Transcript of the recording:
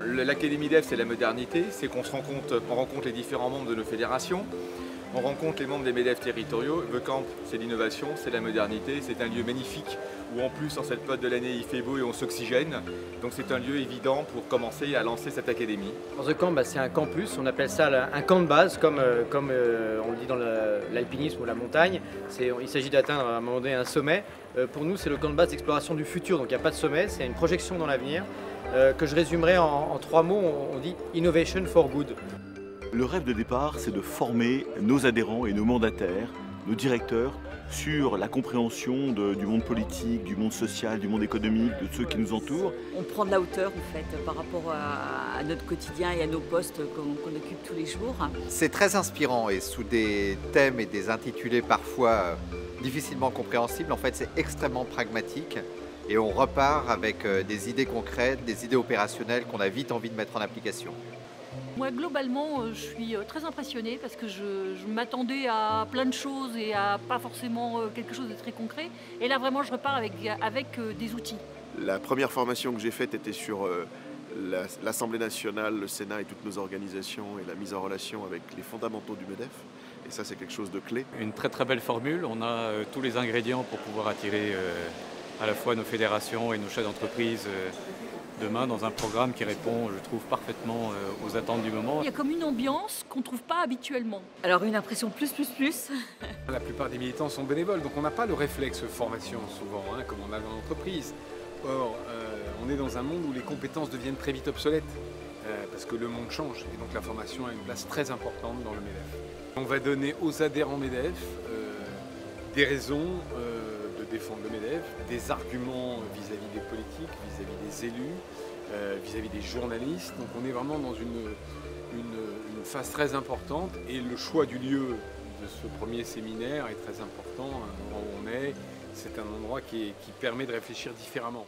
L'Académie Dev, c'est la modernité, c'est qu'on on rencontre les différents membres de nos fédérations, on rencontre les membres des MEDEF territoriaux. The Camp, c'est l'innovation, c'est la modernité, c'est un lieu magnifique où en plus en cette période de l'année il fait beau et on s'oxygène. Donc c'est un lieu évident pour commencer à lancer cette académie. The Camp, c'est un campus, on appelle ça un camp de base, comme on le dit dans l'alpinisme ou la montagne. Il s'agit d'atteindre à un moment donné un sommet. Pour nous, c'est le camp de base d'exploration du futur, donc il n'y a pas de sommet, c'est une projection dans l'avenir que je résumerai en 3 mots, on dit « Innovation for Good ». Le rêve de départ, c'est de former nos adhérents et nos mandataires, nos directeurs, sur la compréhension du monde politique, du monde social, du monde économique, de ceux qui nous entourent. On prend de la hauteur en fait par rapport à notre quotidien et à nos postes qu'on occupe tous les jours. C'est très inspirant et sous des thèmes et des intitulés parfois difficilement compréhensibles, en fait c'est extrêmement pragmatique et on repart avec des idées concrètes, des idées opérationnelles qu'on a vite envie de mettre en application. Moi, globalement, je suis très impressionnée parce que je m'attendais à plein de choses et à pas forcément quelque chose de très concret. Et là, vraiment, je repars avec des outils. La première formation que j'ai faite était sur l'Assemblée nationale, le Sénat et toutes nos organisations et la mise en relation avec les fondamentaux du MEDEF. Et ça, c'est quelque chose de clé. Une très très belle formule. On a tous les ingrédients pour pouvoir attirer à la fois nos fédérations et nos chefs d'entreprise demain dans un programme qui répond, je trouve, parfaitement aux attentes du moment. Il y a comme une ambiance qu'on ne trouve pas habituellement. Alors une impression plus. La plupart des militants sont bénévoles, donc on n'a pas le réflexe formation souvent, comme on a dans l'entreprise. Or, on est dans un monde où les compétences deviennent très vite obsolètes, parce que le monde change, et donc la formation a une place très importante dans le MEDEF. On va donner aux adhérents MEDEF des raisons de défendre le MEDEF, des arguments vis-à-vis des politiques, vis-à-vis des élus, vis-à-vis des journalistes. Donc on est vraiment dans une phase très importante et le choix du lieu de ce premier séminaire est très important. L'endroit où on est, c'est un endroit qui permet de réfléchir différemment.